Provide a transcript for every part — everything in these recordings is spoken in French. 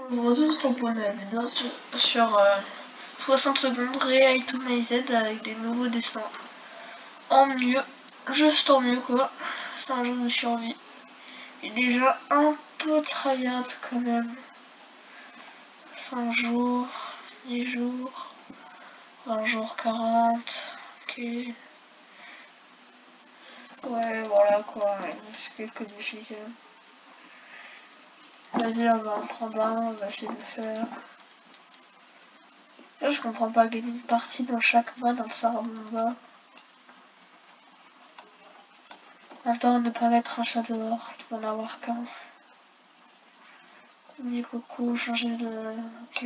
Aujourd'hui, je propose une vidéo sur 60 secondes réitomized avec des nouveaux destins. En mieux, juste en mieux quoi. C'est un jeu de survie. Et déjà un peu tryhard quand même. 5 jours, 10 jours, 20 jours 40. Ok. Ouais, voilà quoi. C'est quelques défis quand même. Vas-y, on va en prendre un, on va essayer de le faire. Là, je comprends pas gagner une partie dans chaque mode dans Sarabomba. Attends, ne pas mettre un chat dehors, il va en avoir qu'un. Dis coucou, changer de... Ok.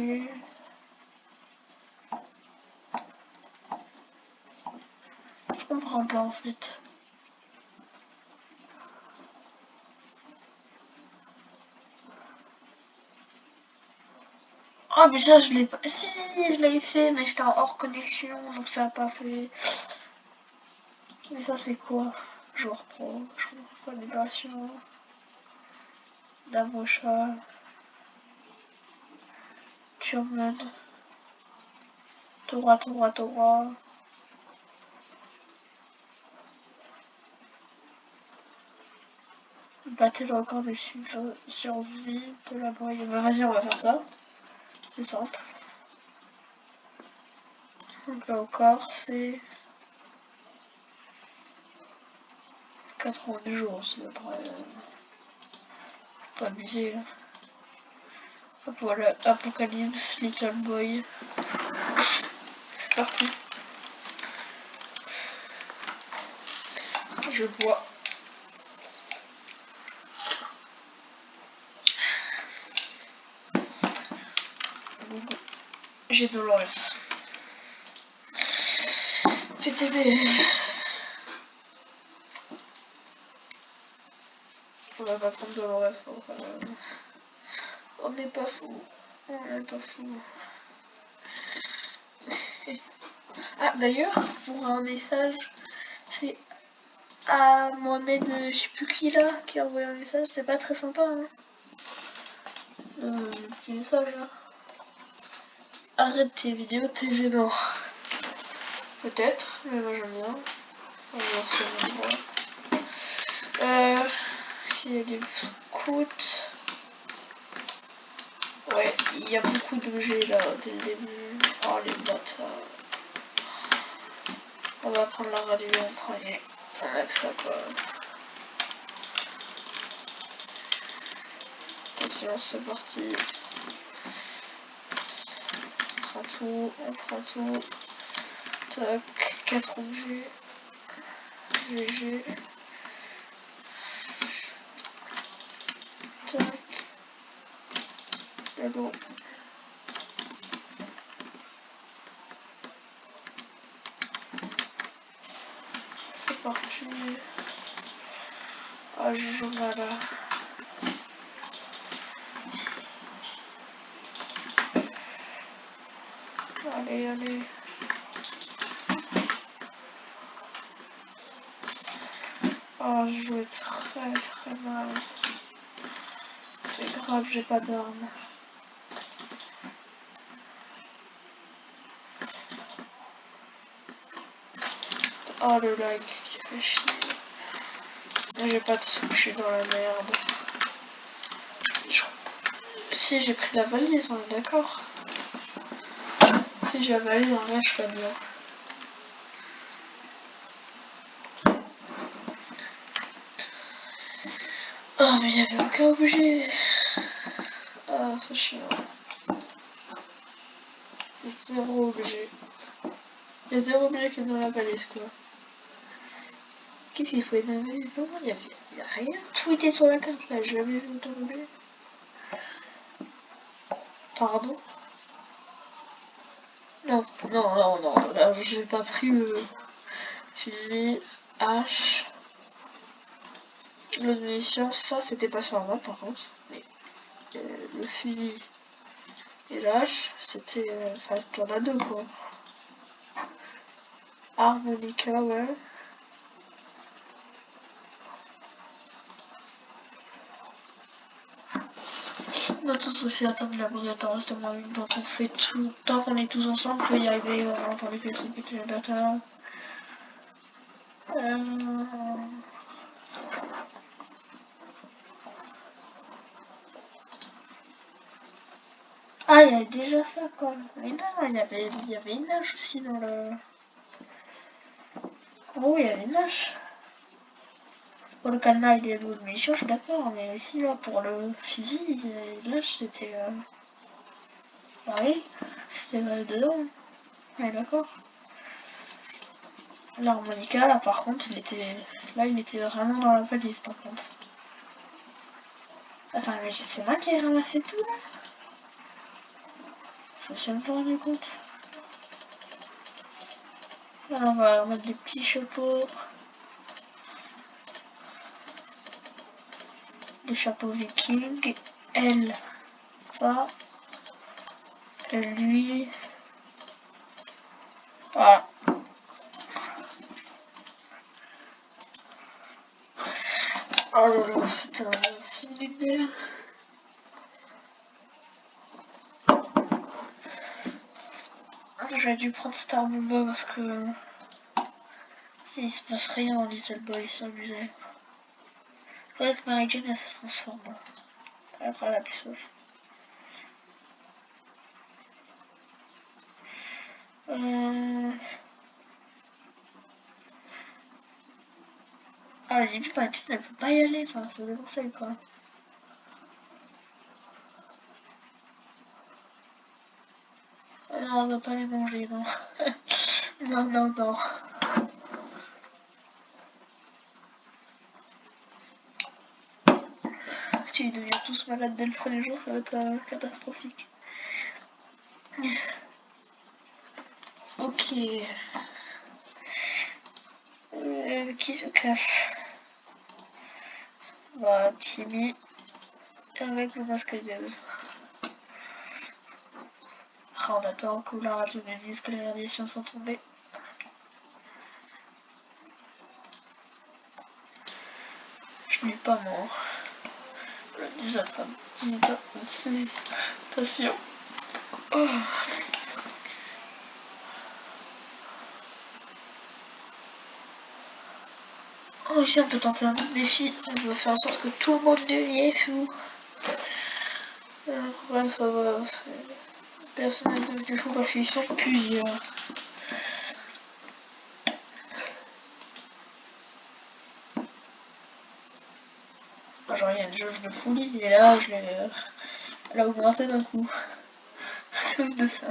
Je comprends pas en fait. Ah mais ça je l'ai pas... Si, je l'avais fait, mais j'étais en hors connexion, donc ça a pas fait... Mais ça c'est quoi? Joueur pro, je comprends pas, libération... Damocha... Turman... Tora... Battle le record de survie de la boy. Bah vas-y, on va faire ça. C'est simple. Donc le record c'est... 90 jours, c'est après... Pas abusé là. Hop voilà, Apocalypse, Little Boy. C'est parti. Je bois. J'ai Dolores. Fais t'aider. On va pas prendre Dolores. On n'est pas fou. On n'est pas fou. Ah d'ailleurs, pour un message, c'est à Mohamed, je sais plus qui là, qui a envoyé un message. C'est pas très sympa, hein. Petit message là. Arrête tes vidéos, t'es gênant. Peut-être, mais moi j'aime bien. On va voir si on voit. Il y a des scouts. Ouais, il y a beaucoup d'objets là dès le début. Oh les bâtards. On va prendre la radio en premier. On a que ça quoi. Attention, c'est parti. On prend tout. Tac, 4 objets. GG. Tac. Hello. C'est parti. Ah, je joue là. Allez. Oh, je jouais très mal. C'est grave, j'ai pas d'armes. Oh le lag qui fait chier. J'ai pas de sous, je suis dans la merde. Si j'ai pris la valise, on est d'accord. Si j'ai la valise, en vrai, je serais bien. Oh, mais il y avait aucun objet. Ah, c'est chiant. Il y a 0 objet. Il y a 0 objet qui est dans la valise, quoi. Qu'est-ce qu'il faut être dans la valise? Non, il y a rien. Tout était sur la carte, là. J'ai jamais vu autant d'objets. Pardon? Non, là, j'ai pas pris le fusil, hache, le munition, ça c'était pas sur la map par contre, mais le fusil et l'hache, c'était, enfin, t'en as deux quoi. Harmonica, ouais. On a tous aussi attendre la brigade, reste moins vite, donc on fait tout. Tant qu'on est tous ensemble, on peut y arriver, on a entendu que les trucs étaient data. Ah, il y avait déjà ça quoi. Mais non, il y avait une nage aussi dans le. Oh, il y avait une nage. Pour le cadenas, il est lourd de mission, je suis d'accord, mais aussi là pour le physique, l'âge c'était. Ah oui, c'était dedans. Ouais, d'accord. L'harmonica, là par contre, il était. Là, il était vraiment dans la valise par contre. Attends, mais c'est moi qui ai ramassé tout là. Je me suis même pas rendu compte. Alors, on va mettre des petits chapeaux. Des chapeaux vikings. Elle, ça. Lui. Voilà. Oh là là, c'était un 6 minutes déjà. J'aurais dû prendre Star Bomba parce que il se passe rien dans Little Boy, c'est abusé. Faudrait que Mary Jane elle se transforme. Après la plus sauf. Ah, j'ai vu Mary Jane elle peut pas y aller, enfin c'est des conseils quoi. Non, on va pas les manger, non. Non, non, non. Si ils deviennent tous malades dès le premier jour, ça va être catastrophique. Ok. Qui se casse? Bah, Timmy avec le masque à gaz. Ah, on attend que la radio nous dise que les radiations sont tombées. Je n'ai pas mon attention. Oh. Oh, ici on peut tenter un autre défi. On peut faire en sorte que tout le monde devienne fou. Ouais, ça va. Personne n'est devenu fou parce qu'ils sont plusieurs. Genre, il y a une jauge de folie et là, elle a augmenté d'un coup. À cause de ça.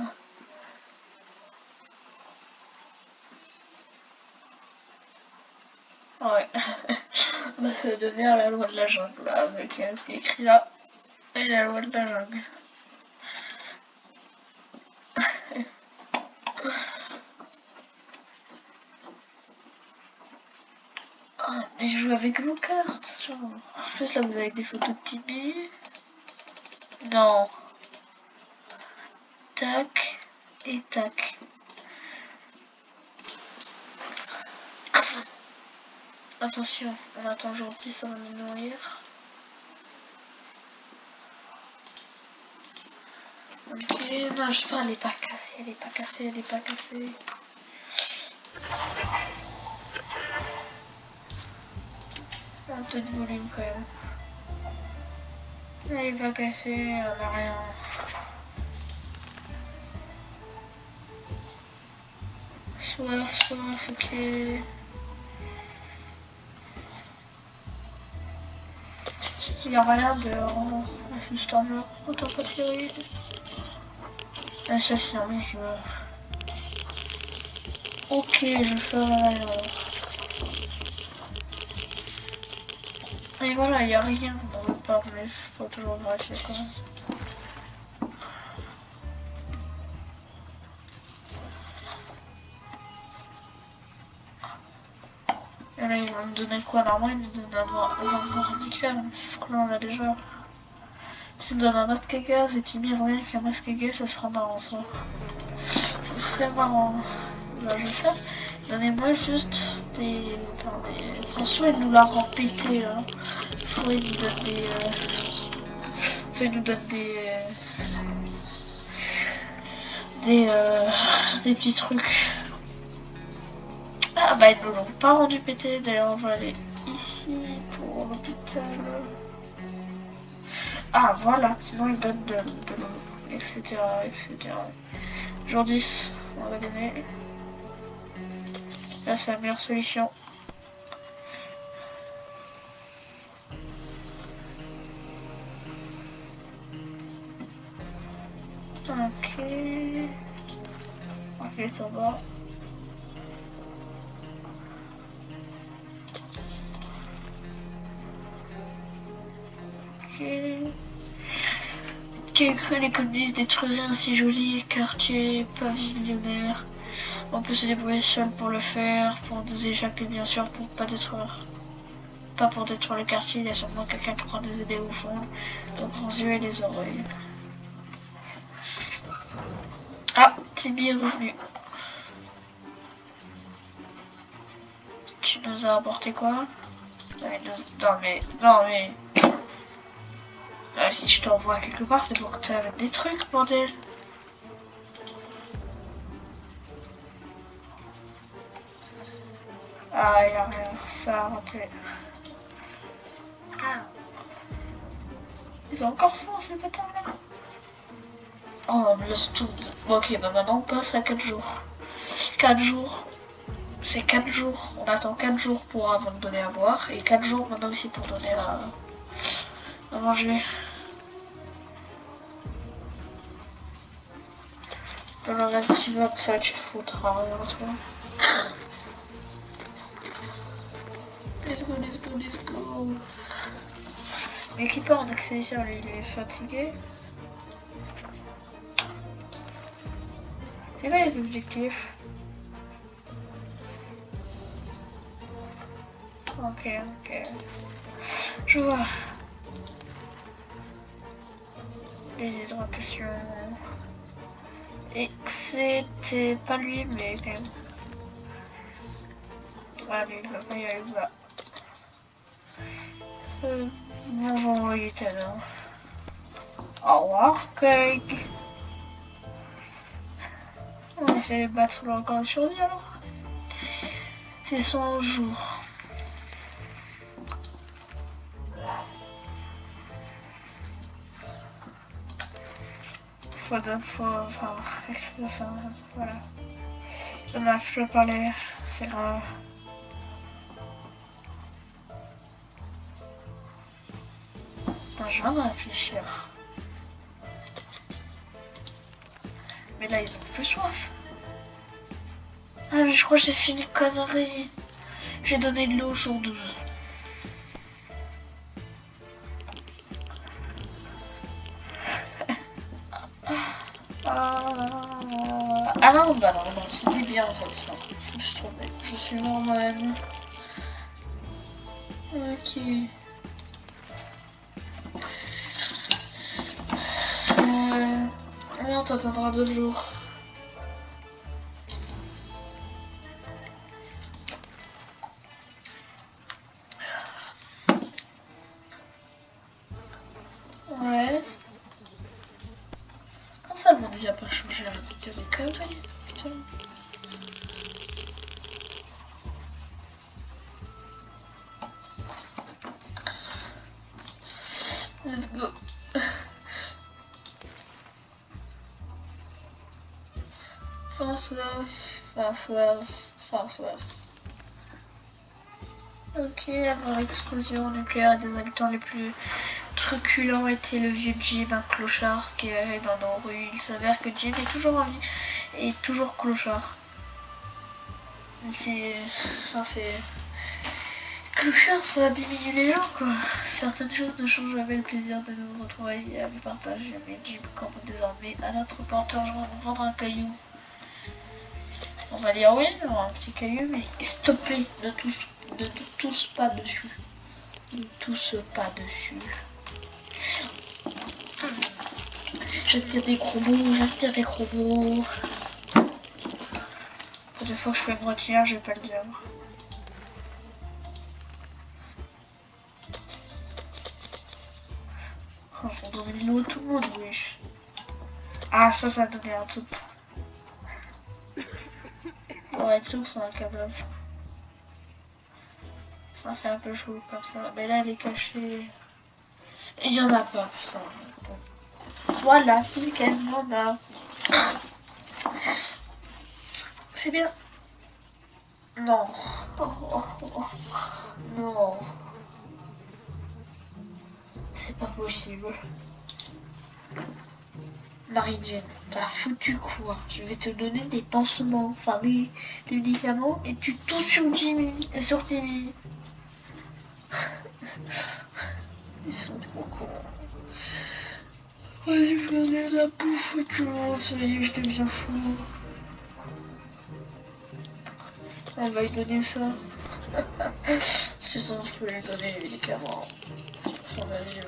Ouais. Bah, ça va devenir la loi de la jungle, là, avec ce qui est écrit là. Et la loi de la jungle. Ah, mais je joue avec vos cartes, genre. En plus, là, vous avez des photos de Timmy. Non. Tac. Et tac. Attention, on attend gentil, ça va me nourrir. Ok, non, je sais pas, elle est pas cassée, elle est pas cassée, elle est pas cassée. Un peu de volume quand même. Elle est pas cassée, elle a rien. Soif, ok. Il n'y a rien dehors. Juste un mur, autant pas tirer. Assassin, je... Ok, je ferai... Et voilà, il n'y a rien dans le parc, mais il faut toujours vérifier quand même. Et là, ils vont me donner quoi? Normalement, ils nous donnent un mort nickel, sauf que là, on l'a déjà. S'ils me donnent un masque à gaz et Timmy revient avec un masque à gaz, ça sera marrant, ça. Ça serait marrant. Bah, je vais faire. Donnez-moi juste des... Enfin, soit il nous la rend pété, soit il nous donne des... ça il nous donne des petits trucs. Ah bah ils nous l'ont pas rendu pété, d'ailleurs on va aller ici pour l'hôpital. Ah voilà, sinon ils donnent de l'eau, etc. etc. Jour 10, on va donner. Là c'est la meilleure solution. Ok. Ok, ça va. Ok. Qui a cru les communistes détruiraient un si joli quartier pavillonnaire. On peut se débrouiller seul pour le faire, pour nous échapper bien sûr, pour pas détruire. Pas pour détruire le quartier, il y a sûrement quelqu'un qui prend des idées au fond, donc les yeux et les oreilles. Ah, Tibi est revenu. Tu nous as apporté quoi? Non mais... si je t'envoie quelque part, c'est pour que tu aies des trucs, bordel. Ah, y'a rien, ça a raté. Ils ont encore faim, ces bâtards-là. Oh, mais laisse tout. Bon, ok, bah maintenant on passe à 4 jours. 4 jours. C'est 4 jours. On attend 4 jours pour avant de donner à boire. Et 4 jours maintenant aussi pour donner à manger. Dans le reste du map, ça tu foutras rien toi. Let's go, let's go, let's go. Mais qui part en expédition, lui, il est fatigué. C'est quoi les objectifs? Ok, ok. Je vois. Déshydratation. Et c'était pas lui, mais quand même. Ah, lui, il va pas y aller là. Bonjour, il était là. Au revoir, Cake. On va essayer de battre le record de survie alors. C'est 100 jours. Enfin, voilà. J'en ai plus parler, c'est grave. Putain, je viens de réfléchir. Mais là, ils ont plus soif. Ah, mais je crois que j'ai fait une connerie. J'ai donné de l'eau au jour 12. Ah non, bah non, c'était bien en fait ça. Je me suis trompée. Je suis mort moi-même. Ok. Non, t'attendras 2 jours. Ouais. Comme ça, le monde déjà pas changé. Arrêtez de dire des conneries. Putain. Let's go. Fin soif. Ok, avant l'explosion nucléaire des habitants les plus truculents était le vieux Jim, un clochard qui errait dans nos rues. Il s'avère que Jim est toujours en vie et toujours clochard. C'est... Clochard, ça diminue les gens, quoi. Certaines choses ne changent jamais le plaisir de nous retrouver et à nous partager. Mais Jim campe désormais à notre porte pour vendre un caillou. On va dire oui, un petit caillou, mais stoppez, ne tous pas dessus. Ne tous pas dessus. J'attire des gros mots. Des fois que je fais me retirer, je vais pas le dire. Oh, on donne tout le monde, oui. Ah, ça donnait un truc. Ouais, tout, c'est un cadavre. Ça fait un peu chaud comme ça. Mais là, elle est cachée. Il y en a pas, ça. Voilà, c'est nickel, il y en a. C'est bien. Non. Non. C'est pas possible. Marie-Jane, t'as foutu quoi? Je vais te donner des pansements, enfin des médicaments, et tu tombes sur Jimmy et sur Timmy. Ils sont trop cons. Vas-y, prenez la bouffe, tout le monde, ça y est, je deviens fou. Elle va lui donner ça. C'est ça, je peux lui donner les médicaments. Son avis.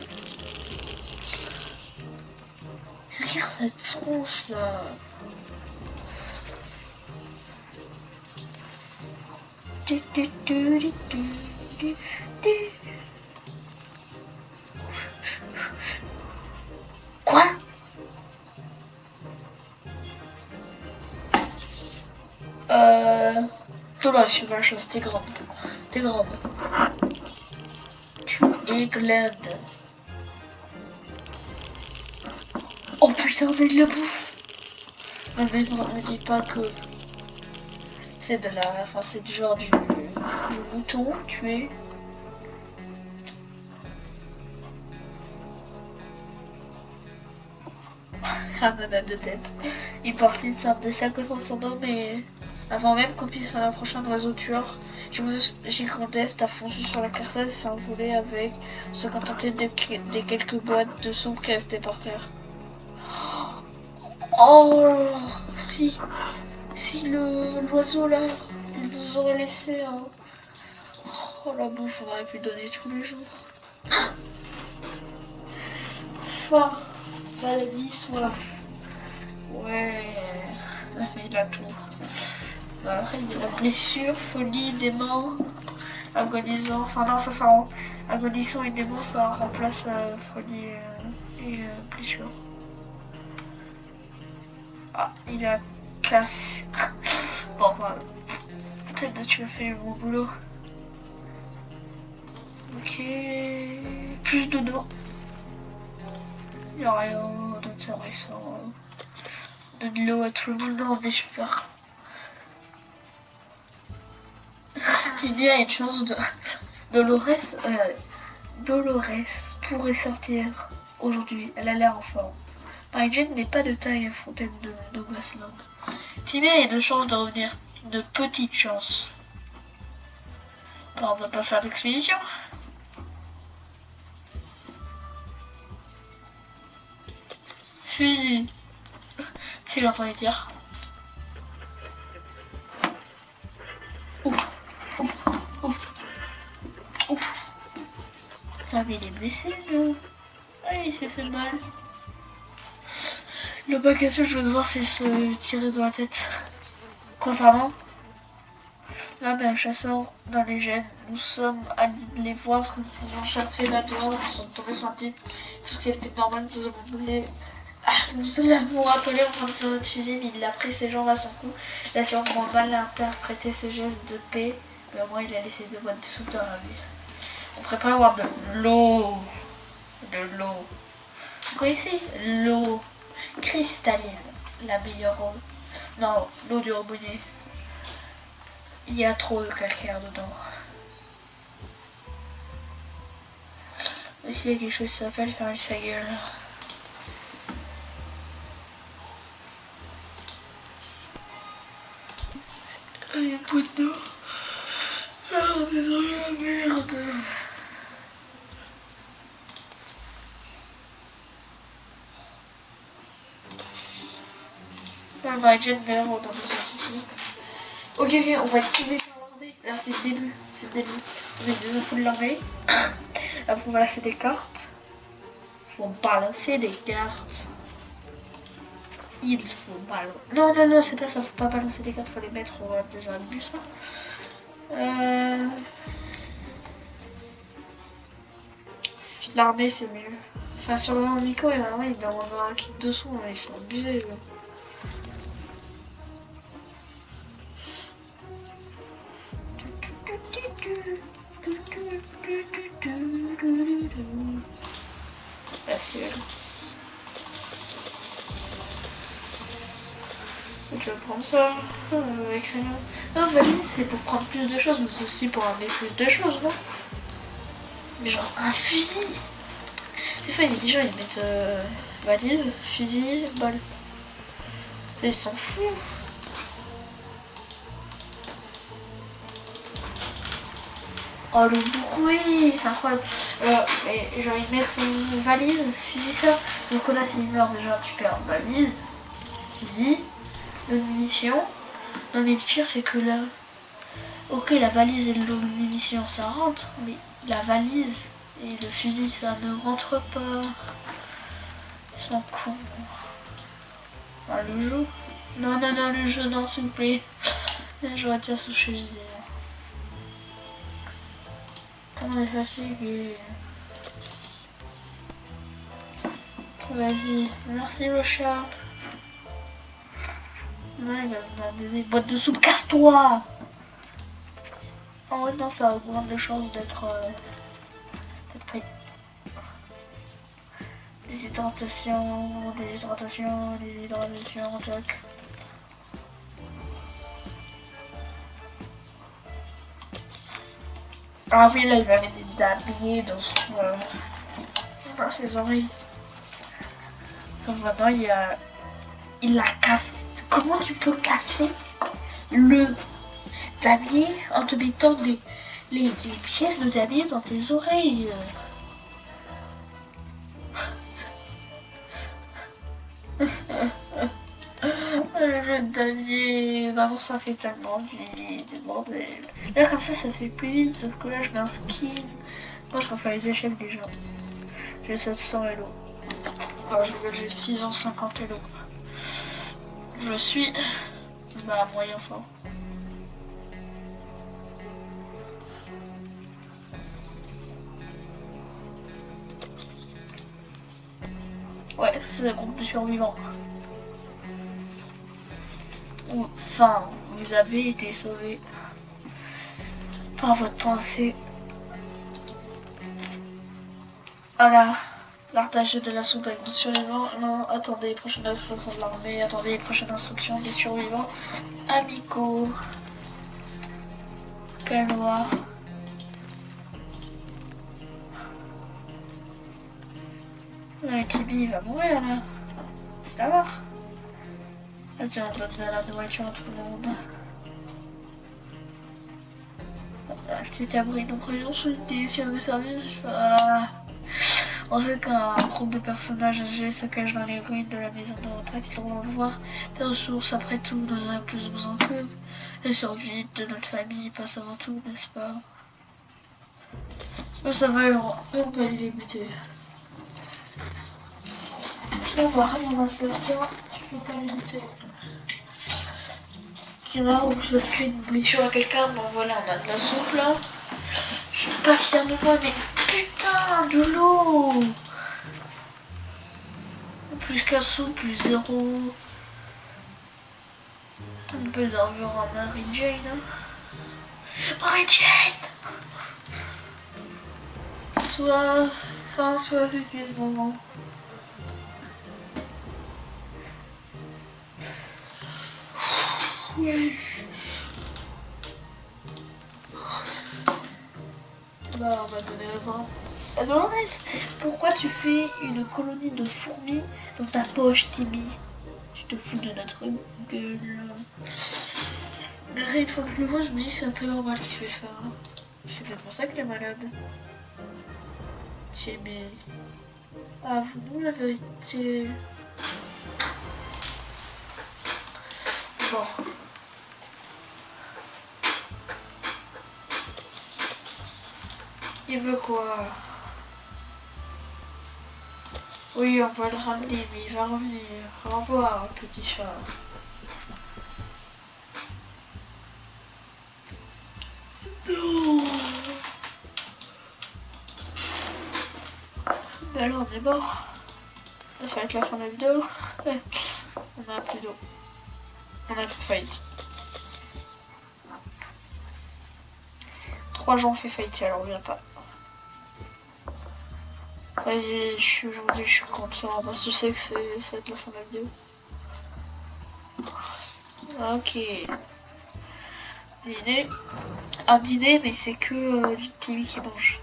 Regarde cette tronche là. Quoi? Toi, je suis la chose, t'es grande. T'es grande. Tu es glade. Oh putain, mais il la bouffe. Non mais ne me dis pas que c'est de la... Enfin, c'est du genre du mouton tué. Un ananas de tête. Il portait une sorte de sac autour de son dos, mais avant même qu'on puisse faire la prochaine oiseau tueur, Gigondest a foncé sur la carcasse et s'est envolé avec, se contenter des quelques boîtes de soupe qui restaient par terre. Oh, si l'oiseau là, il vous aurait laissé oh la bouffe, on aurait pu donner tous les jours. Faim, maladie, soif. Ouais, il a tout. Après, il y a la blessure, folie, démon, agonisant. Enfin, non, ça rend. Agonisant et démon, ça remplace folie et blessure. Ah, il a classe. Bon, enfin, peut-être que tu as fait mon boulot. Ok. Plus de dos. Il n'y a rien d'intéressant. De l'eau à tout le monde, non, mais je peur. Timmy a une chance de. Dolores pourrait sortir aujourd'hui. Elle a l'air en forme. Marie-Jane n'est pas de taille à Fontaine de Grassland. Timmy a une chance de revenir. Une petite chance. Alors, on va pas faire d'expédition. Fusil. C'est l'entend les tirs. Ouf. Ouf. Ouf. Ouf. Putain, mais il est blessé, là. Ah, il s'est fait mal. Le pas question, je veux voir, c'est se tirer dans la tête. Quoi, pardon? Là, ben, un chasseur dans les gènes. Nous sommes allés les voir parce que nous pouvons chercher là-dedans. Nous sommes tombés sur un type. Tout ce qui était normal, nous avons brûlé. Nous l'avons rappelé en train de tirer notre fusil, mais il a pris ses jambes à son cou. Il a sûrement mal interprété ses gestes de paix, mais au moins il a laissé 2 boîtes de soupe dans la vie. On prépare à avoir de l'eau. De l'eau. Vous connaissez l'eau cristalline, la meilleure eau. Non, l'eau du robinet. Il y a trop de calcaire dedans. Ici, il y a quelque chose qui s'appelle fermer sa gueule. Il y a une boîte d'eau. Ah, on est dans la merde. Ah, Marie-Jane meurt dans le scientifique. Ok, on va trouver sur l'armée. Là, c'est le début. C'est le début. On est des infos de l'armée. Là, faut balancer des cartes. Faut balancer des cartes. Il faut balancer. Non, c'est pas ça. Faut pas balancer des cartes. Faut les mettre déjà le bus là. L'armée, c'est mieux. Enfin, sur le Miko, il demande un kit de son, ils sont abusés. Là. Ah, c'est elle. Je vais prendre ça avec rien. Non, valise, c'est pour prendre plus de choses, mais c'est aussi pour amener plus de choses, non? Mais genre, un fusil! Des fois, il y a des gens, ils mettent valise, fusil, balle. Ils s'en foutent. Oh, le bruit! C'est incroyable. Et genre, ils mettent une valise, fusil, ça. Donc là, s'il meurt, déjà, tu perds valise, fusil, de munitions. Non, mais le pire, c'est que là. Ok, la valise et le munitions, ça rentre, mais la valise et le fusil, ça ne rentre pas. Ils sont cons. Ah, le jeu? Non, non, non, le jeu, non, s'il vous plaît. Je retire ce que je disais. On est fatigué. Vas-y, merci le chat. Non, il va me donner des boîtes de soupe, casse-toi! En vrai, non, ça augmente les chances d'être pris. Déshydratation, déshydratation, déshydratation, tac. Ah oui, là, il va mettre des habillés dans ses oreilles. Donc maintenant, il la casse. Comment tu peux casser le tablier en te mettant les pièces de tablier dans tes oreilles? Le jeu de tablier, maintenant ça fait tellement vite, bordel. Là comme ça fait plus vite, sauf que là je mets un skin. Moi je préfère les échelles déjà. J'ai 700 Elo. Enfin, j'ai 650 Elo. Je suis moyen fort. Ouais, c'est un groupe de survivants. Enfin, vous avez été sauvés par votre pensée. Voilà, partage de la soupe avec d'autres survivants. Non, attendez, prochaine instruction de l'armée. Attendez, prochaine instruction des survivants amicaux. Quel noir. Tibi va mourir là. Tu vas voir. Vas-y, on donne de la nourriture à tout le monde. Petit abri de présence des services. On sait qu'un groupe de personnages âgés se cache dans les ruines de la maison de retraite. Ils vont voir des ressources. Après tout, nous avons plus besoin qu'eux. La survie de notre famille passe avant tout, n'est-ce pas? Ça va, on peut les buter. Je vais voir dans le serveur, tu peux pas les buter. Il y en a où je dois tuer une blessure à quelqu'un. Bon voilà, on a de la soupe là. Je suis pas fière de moi, mais putain, de l'eau. Plus qu'un sou, plus 0. Un peu d'armure en Mary Jane. Mary Jane. Soit faim, soit depuis le moment. Oui. Bah, on va donner raison. Dolores, pourquoi tu fais une colonie de fourmis dans ta poche, Tibi? Tu te fous de notre gueule. Mais une fois que je le vois, je me dis que c'est un peu normal qu'il fait ça. Hein. C'est peut-être pour ça qu'il est malade. Tibi. Avoue la vérité. Bon. Il veut quoi? Oui, on va le ramener, mais il va revenir. Au revoir, petit chat. Non. Mais alors on est mort. Ça va être la fin de la vidéo. Ouais. On a plus d'eau. On a fait faillite. 3 gens ont fait faillite, alors on vient pas. Vas-y, aujourd'hui je suis content parce que je sais que ça va être la fin de la vidéo. Ok. Dîner. Un dîner, mais c'est que du TV qui mange.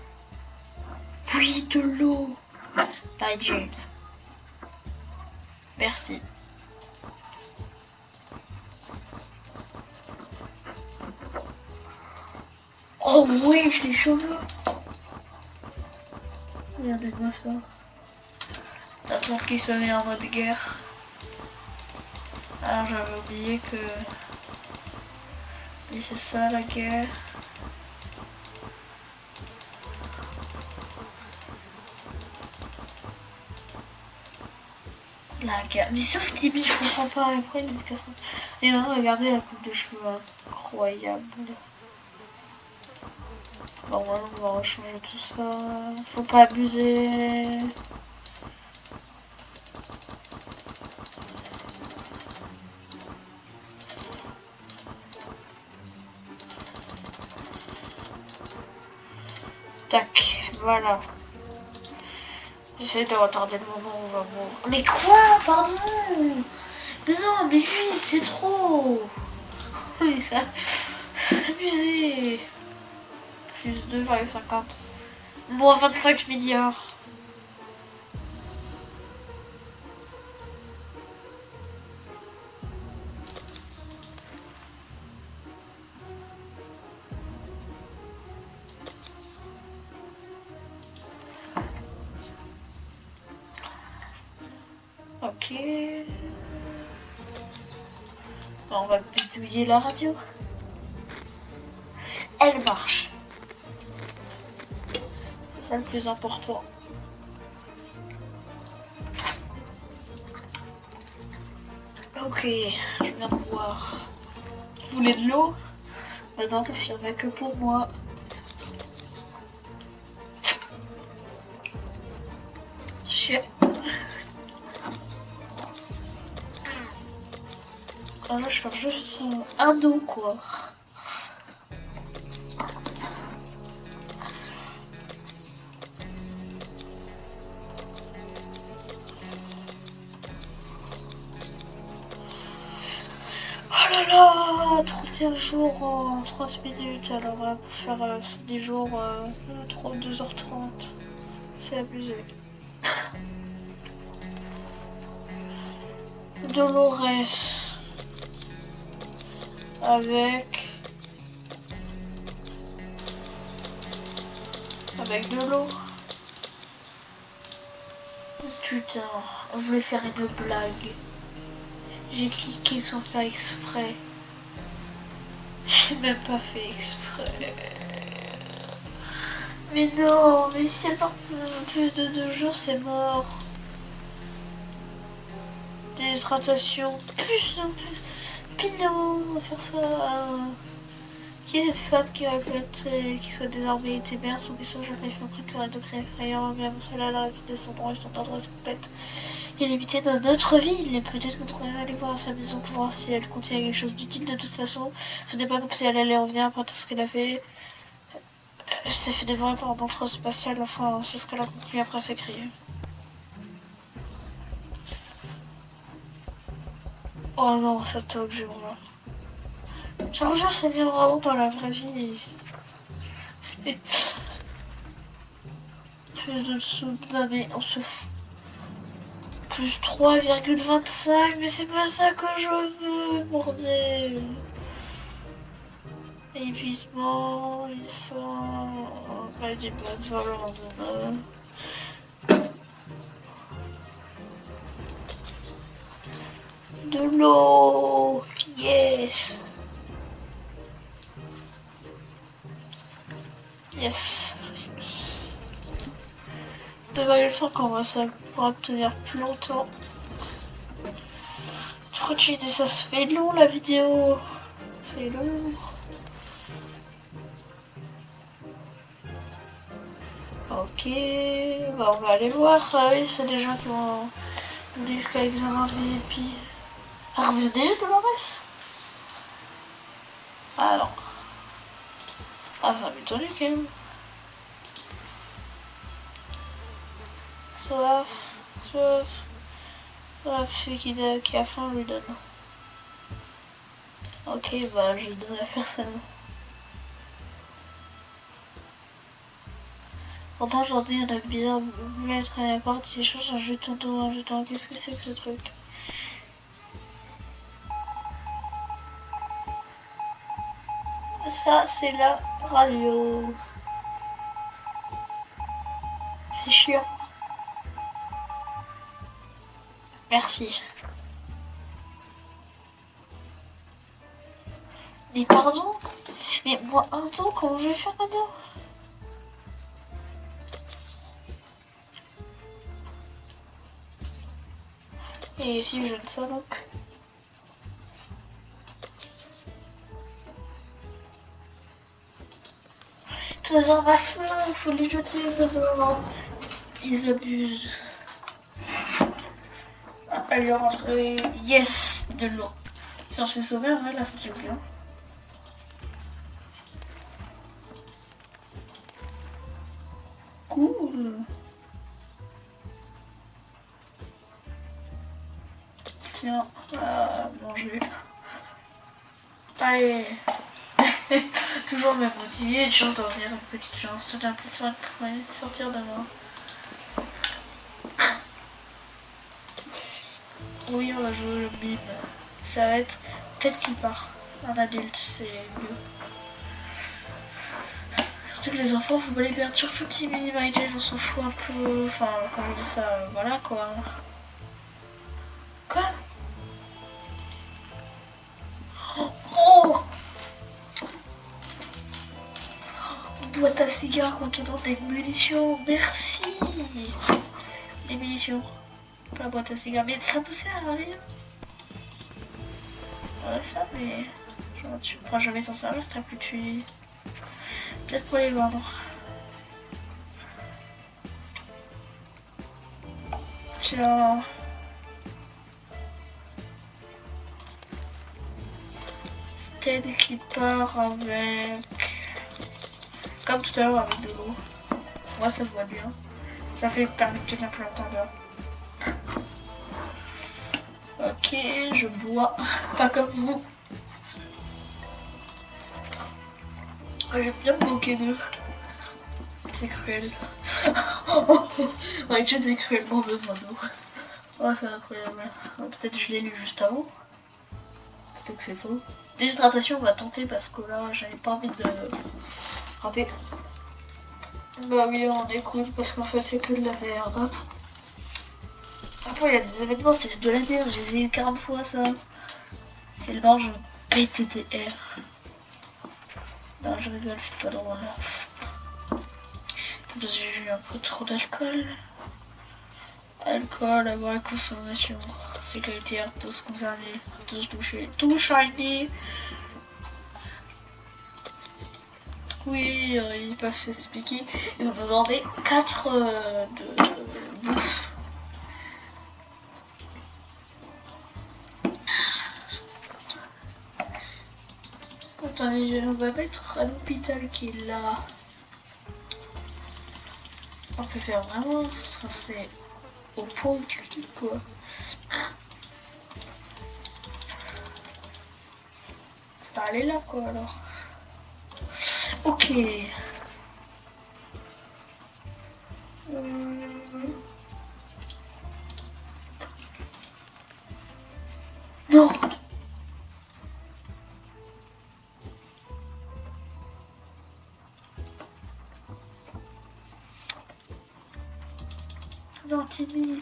Oui, de l'eau. Jane. Merci. Oh oui, je les cheveux. Regardez-moi ça. La tour qui se met en mode guerre. Alors j'avais oublié que... Oui, c'est ça la guerre. La guerre. Mais sauf Tibi, je comprends pas. Après, il est cassé. Et maintenant, regardez la coupe de cheveux. Incroyable. Bon, maintenant, on va rechanger tout ça. Faut pas abuser. Tac, voilà. J'essaie de retarder le moment où on va mourir. Mais quoi? Pardon? Mais non, mais 8, c'est trop. Oui, ça. C'est abusé. Plus 2,50. Moins 25 milliards. Ok. Bon, on va bidouiller la radio. Elle marche. C'est ça le plus important. Ok, je viens de boire. Vous voulez de l'eau? Bah non, parce qu'il n'y en a que pour moi. Chien. Ah là, je fais juste un dos, quoi. Oh là là, 31 jours en 30 minutes, alors on va faire 10 jours 2h30. C'est abusé. Dolores avec de l'eau. Putain, je vais faire une blague. J'ai cliqué sans faire exprès. J'ai même pas fait exprès. Mais non, mais si elle part plus de 2 jours, c'est mort. Déshydratation, plus de plus. Pilon, on va faire ça. Qui est cette femme qui répète qu'il soit désormais été mère, son message jamais fait prêter un degré effrayant, même cela la réalité de son droit et son adresse complète. Et limité dans notre vie, il est peut-être qu'on pourrait aller voir à sa maison pour voir si elle contient quelque chose d'utile. De toute façon, ce n'est pas comme si elle allait revenir après tout ce qu'elle a fait. Elle s'est fait dévorer par un montre spatial, enfin, c'est ce qu'elle a conclu après ses cris. Oh non, ça toque, j'ai vraiment. Je recherche, ça vient vraiment dans la vraie vie. Plus de soupe, non mais on se fout. Plus 3,25, mais c'est pas ça que je veux, bordel. Épuisement, une faim, maladie de vol le lendemain. De l'eau, yes. Yes. 2,5 en vrai, ça pourra tenir plus longtemps. Je continue, ça se fait long la vidéo. C'est long. Ok, bah on va aller voir. Ah oui, c'est des gens qui ont des examen VIP. Ah, vous êtes déjà de l'ORS? Ah non. Ah, ça m'étonne quand même. Soif, soif. Celui qui a faim, lui donne. Ok, bah je donne à personne. Pourtant, aujourd'hui, il y en a bizarre mettre à la porte, il cherche un jeton d'eau, un jeton. Qu'est-ce que c'est que ce truc? Ça, c'est la radio. C'est chiant. Merci. Mais pardon? Mais moi, pardon, comment je vais faire maintenant? Et ici, je ne sais donc. Tous en ma feu, faut les jeter, ils abusent. Elle est rentrée. Yes, de l'eau. Si on se fait sauver, ouais, là, c'est bien. Cool. Tiens, manger. Allez. Toujours me motiver, toujours dormir une petite chance. J'ai l'impression de sortir de moi. Oui, on va jouer le mime. Ça va être tête qui part. Un adulte, c'est mieux. Surtout que les enfants, faut pas les perdre. Surtout petit minimalité, on s'en fout un peu. Enfin, quand je dis ça, voilà quoi. Quoi? Oh! Boîte à cigares contenant des munitions. Merci! Les munitions. Pas la boîte à cigares. Mais ça me sert à rien. Ouais, ça, mais. Genre, tu pourras jamais s'en servir, t'as plus tué. Peut-être pour les vendre. Tiens. Ted qui part avec. Comme tout à l'heure avec de l'eau. Moi ça se voit bien. Ça fait permis de tenir plus longtemps dehors. Ok, je bois. Pas comme vous. J'aime bien me moquer d'eux. C'est cruel. Ouais, j'ai cruellement besoin d'eau. Oh, c'est incroyable. Peut-être je l'ai lu juste avant. Peut-être que c'est faux. Déshydratation, on va tenter parce que là, j'avais pas envie de rater. Bah oui, on écoute parce qu'en fait, c'est que de la merde. Après, il y a des événements, c'est de la merde. Je les ai eu 40 fois, ça. C'est le mange PTTR. Non, je rigole, c'est pas drôle. Parce que j'ai eu un peu trop d'alcool. Alcool, avoir la consommation. Sécurité, tous concernés, tous touchés. Tout shiny. Oui, ils peuvent s'expliquer. Ils vont me demander 4 de bouffe. Attendez, on va mettre à l'hôpital qui est là. On peut faire vraiment, c'est au point de clic quoi. T'as allé là quoi alors. Ok. Non. Non, Timmy.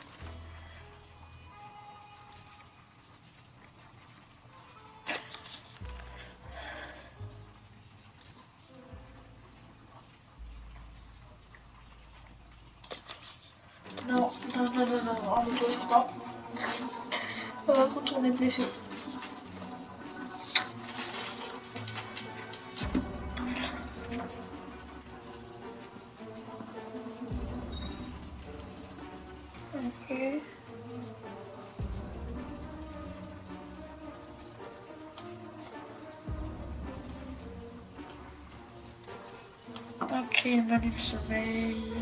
Non, on n'autorise pas. On va contourner blessé. Ok, menu de sommeil.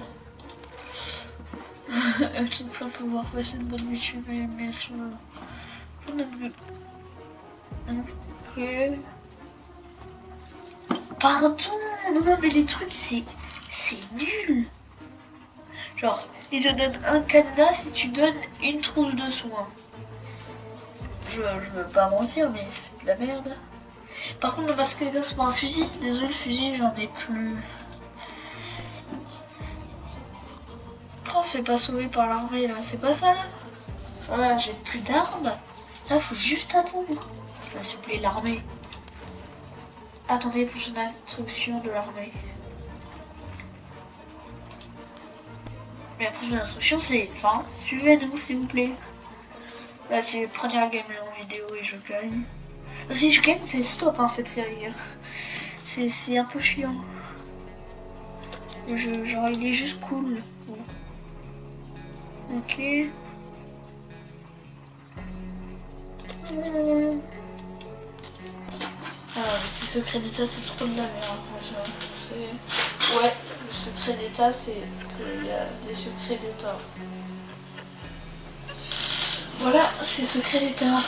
Qui me plaint pouvoir passer une bonne nuit, mais sur le mieux. Ok. Pardon, non mais les trucs c'est nul. Genre, il te donne un cadenas si tu donnes une trousse de soins. Je veux pas mentir, mais c'est de la merde. Par contre, le masque à gaz pour un fusil, désolé, le fusil, j'en ai plus. Oh, c'est pas sauvé par l'armée là, c'est pas ça là. Voilà, j'ai plus d'armes. Là, faut juste attendre. Je vais suppléer l'armée. Attendez prochaine instruction de l'armée. Mais la prochaine instruction, c'est fin. Suivez-nous, s'il vous plaît. Là, c'est la première game en vidéo et je gagne. Si je gagne, c'est stop hein, cette série. C'est un peu chiant. Genre, il est juste cool. Bon. Ok. Ah, mais ces secrets d'état, c'est trop de la merde. Ouais, le secret d'état, c'est qu'il y a des secrets d'état. Voilà, c'est secret d'état.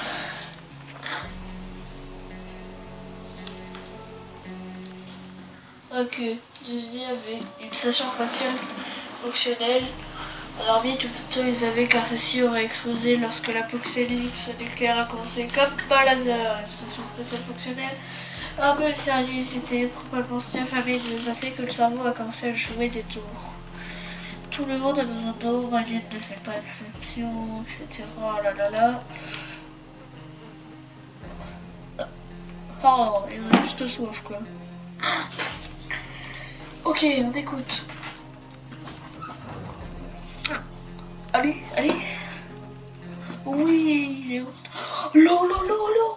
Ok, Disney avait une station spatiale fonctionnelle. L'armée tout plutôt ils avaient car celle-ci aurait explosé lorsque l'apocalypse nucléaire a commencé comme par laser. Une station spatiale fonctionnelle. Un peu sérieux, c'était probablement si affamé de passer que le cerveau a commencé à jouer des tours. Tout le monde a besoin d'eau, Radiant ne fait pas exception, etc. Là là là. Oh, il a juste soif quoi. Ok, on écoute. Allez, allez. Oui, il est où? Oh, là, là, là, là.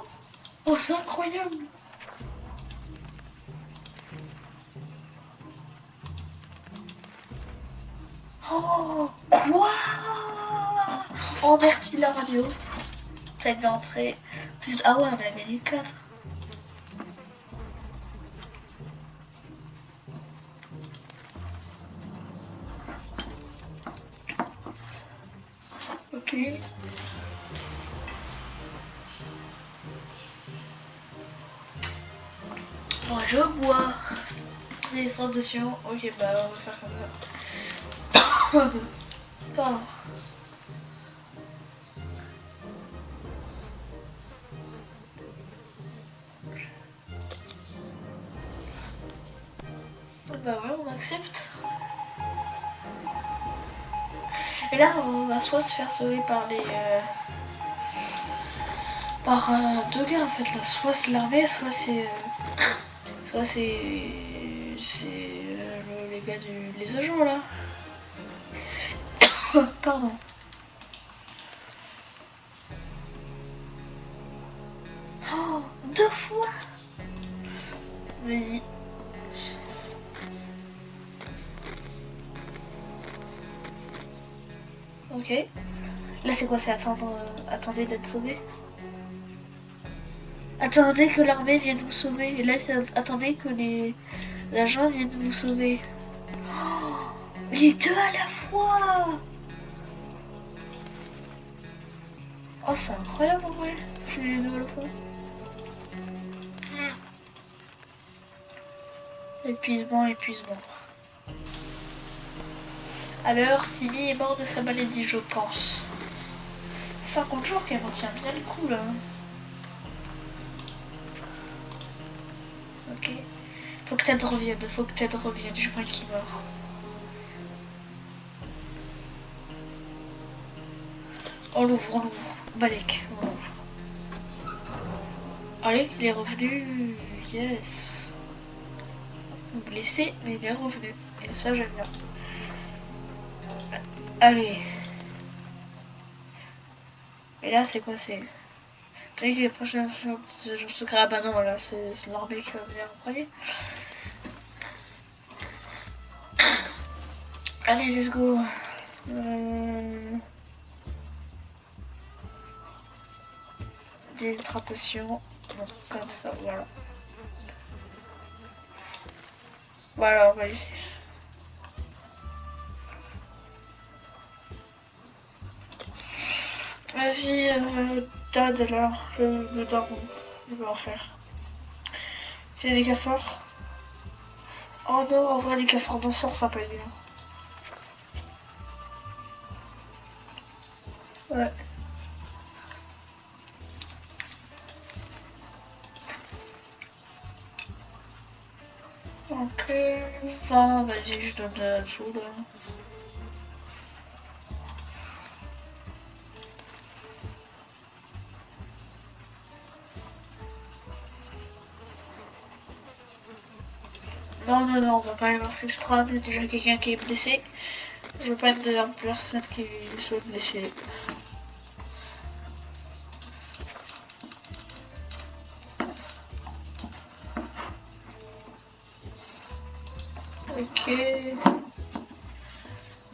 Oh, c'est incroyable. Oh, quoi? Oh, merci la radio. Faites d'entrée. Plus... Ah ouais, on a gagné 4. Ok. Bon, je bois. Résistance. Ok, bah on va faire comme ça. Pardon. Bah ouais, on accepte. Et là, on va soit se faire sauver par les... par deux gars en fait là. Soit c'est l'armée, soit c'est... soit c'est... les gars du... les agents là. Pardon. Oh, 2 fois. Vas-y. Ok. Là c'est quoi? C'est attendre... attendez d'être sauvé. Attendez que l'armée vienne vous sauver. Et là c'est attendez que les agents viennent vous sauver. Oh, les deux à la fois. Oh c'est incroyable en vrai. Je suis les deux à la fois. Épuisement, épuisement. Alors, Timmy est mort de sa maladie, je pense. 50 jours qu'elle retient bien le coup là. Ok. Faut que Ted revienne, je crois qu'il meurt. On l'ouvre. Balek, on l'ouvre. Allez, il est revenu. Yes. Blessé, mais il est revenu. Et ça, j'aime bien. Allez. Et là, c'est quoi? C'est... Tu sais que les prochaines secret. Ah bah non, là, c'est l'armée qui va venir en premier. Allez, let's go. Déshydratation. Donc, comme ça, voilà. Bah alors, vas-y. Vas-y, Dad, alors, je dors. Je vais en faire. C'est des cafards. Oh non, en vrai, les cafards danseurs, ça peut être bien. Ouais. Ok, 20, vas-y, je donne tout là. Non, non, non, on va pas aller voir Sextra, il y a déjà quelqu'un qui est blessé. Je veux pas être de la personne qui soit blessée. Ok.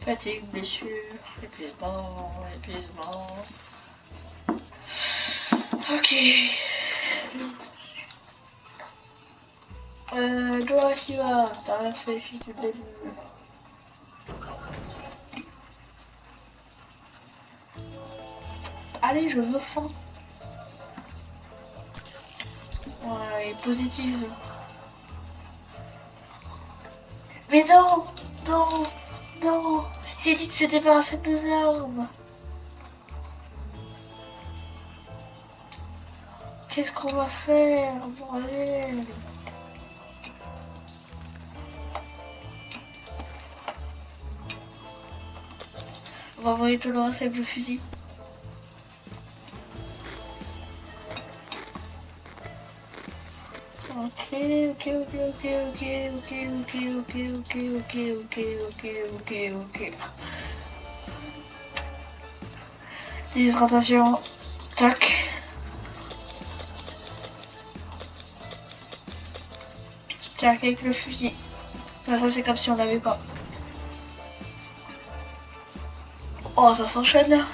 Fatigue, blessure, épuisement. Ok. Joa, tu vas, t'as rien fait depuis le début. Allez, je veux fond. Ouais, et positive. Mais non, non, non. C'est dit que c'était pas assez des armes. Qu'est-ce qu'on va faire, bordel? On va envoyer tout le reste avec le fusil. Ok, ok, ok, ok, ok, ok, ok, ok, ok, ok, ok, ok, ok, ok. Déshydratation. Tac. Tac avec le fusil. Ça c'est comme si on l'avait pas. Oh, ça s'enchaîne là.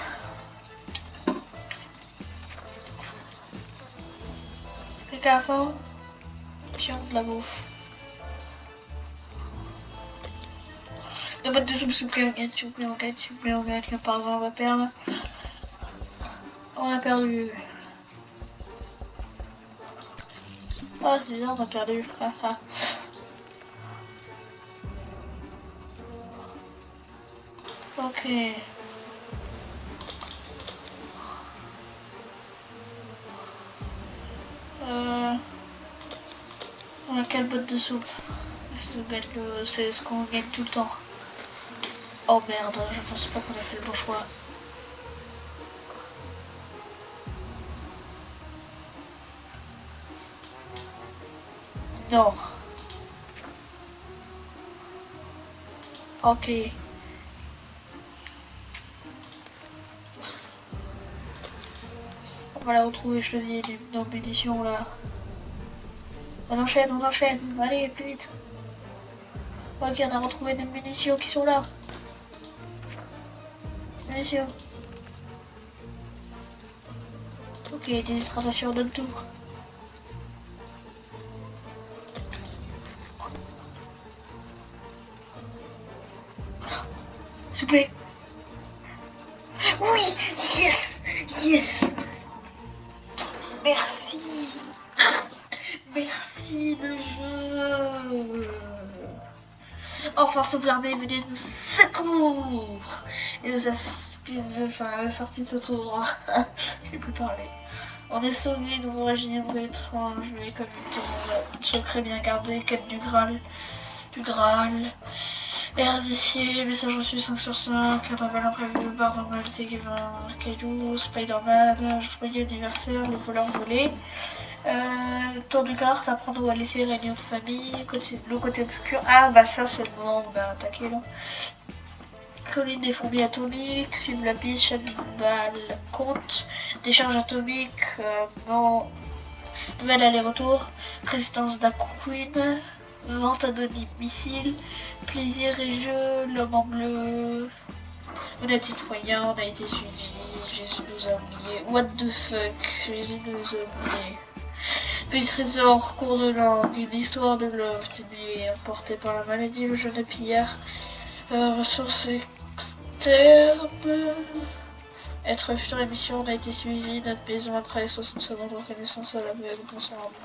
Quelqu'un à la fin. Tiens, de la bouffe. Le boîte de soupe, s'il vous plaît, on gagne, s'il vous plaît, on gagne, s'il vous plaît, on gagne. Là, par exemple, on va perdre. On a perdu. Oh, c'est bizarre, on a perdu. Ok. On a 4 boîtes de soupe. C'est ce qu'on gagne tout le temps. Oh merde, je pense pas qu'on a fait le bon choix. Non. Ok. On va la retrouver, je te dis, dans munitions là. On enchaîne, on enchaîne. Allez, plus vite. Ok, on a retrouvé des munitions qui sont là. Munitions. Ok, déshydratation, donne tout. S'il vous plaît. Oui, yes, yes. Merci. Merci le jeu. Enfin, Souffle Armée venait nous secours et nous a sorti de ce trou droit. Je vais plus parler. On est sauvé, nouveau régime étrange, mais comme tout le monde, secret bien gardé, quête du Graal. Du Graal. Air d'ici, message reçu 5 sur 5, un appel imprévu, barre normalité qui va caillou, Spider-Man, joyeux anniversaire, les voleurs volés. Tour de carte, apprendre ou à laisser régner aux familles, le côté obscur. Ah bah ça c'est le moment où on a attaqué là. Colline des fourmis atomiques, suivre la piste, cheval compte, décharge atomique, non, nouvel aller-retour, résistance d'Aquin, vente anonyme missile, plaisir et jeu, l'homme en bleu, honnête citoyen, on a été suivi, Jésus nous a oubliés, what the fuck, Jésus nous a oubliés. Petit trésor, cours de langue, une histoire de l'homme, Timmy emporté par la maladie, le jeune pillard, ressources externes. Être future émission, on a été suivi, notre maison après les 60 secondes, reconnaissance à l'aveugle, bon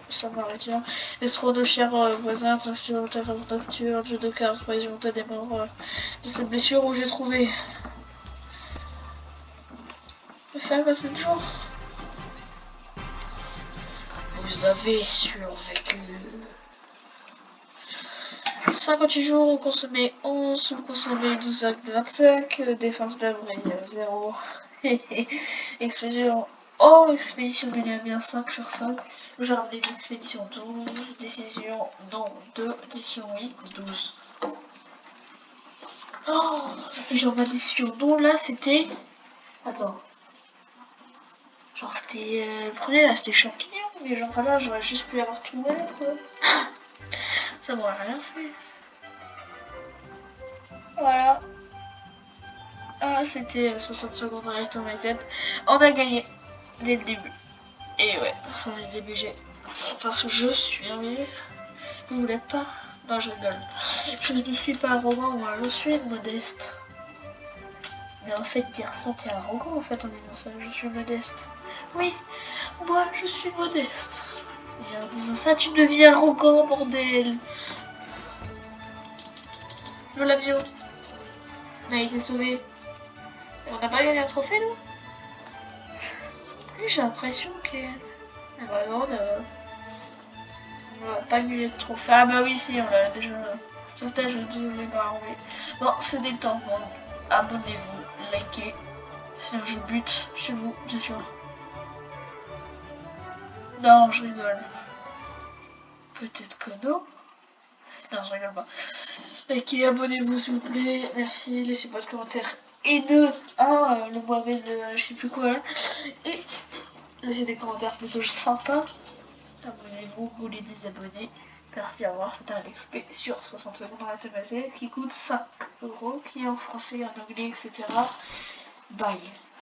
samaritain, escroc de chien voisin, torture, terreur nocturne, jeu de cartes, résultat des morts, de cette blessure où j'ai trouvé. 57 jours. Vous avez survécu. 58 jours, on consommait 11, on consommait 12,25, défense d'avril 0. Expédition. Oh, expédition bien 5 sur 5. Genre des expéditions 12, décision non 2, décision oui 12. Oh, genre ma décision non là c'était. Attends. Genre c'était. Le premier là c'était champignon, mais genre là j'aurais juste pu avoir tout mettre. Ça m'aurait rien fait. Voilà. Ah, c'était 60 secondes en restant my Z. On a gagné dès le début. Et ouais, sans le début j'ai. Parce que je suis arrivé. Vous l'êtes pas? Non, je rigole. Je ne suis pas arrogant, moi, je suis modeste. Mais en fait, dire ça, t'es arrogant en fait en disant ça. Je suis modeste. Oui, moi, je suis modeste. Et en disant ça, tu deviens arrogant, bordel. Je veux l'avion. On a été sauvé. Et on n'a pas gagné un trophée, nous? Oui, j'ai l'impression que. Vraiment, on n'a pas gagné de trophée. Ah bah oui, si, on l'a déjà. Sauvetage de l'ébarre, oui. Bon, c'est des temps. Bon, abonnez-vous, likez. Sinon je bute chez vous, bien sûr. Non, je rigole. Peut-être que non. Non, je rigole pas. Likez, abonnez-vous s'il vous plaît. Merci, laissez pas de commentaires haineux. Ah, le mauvais de je sais plus quoi. Et laissez des commentaires plutôt sympas. Abonnez-vous ou les désabonnez. Merci, à revoir. C'était un XP sur 60 secondes dans la thématique qui coûte 5 €, qui est en français, en anglais, etc. Bye.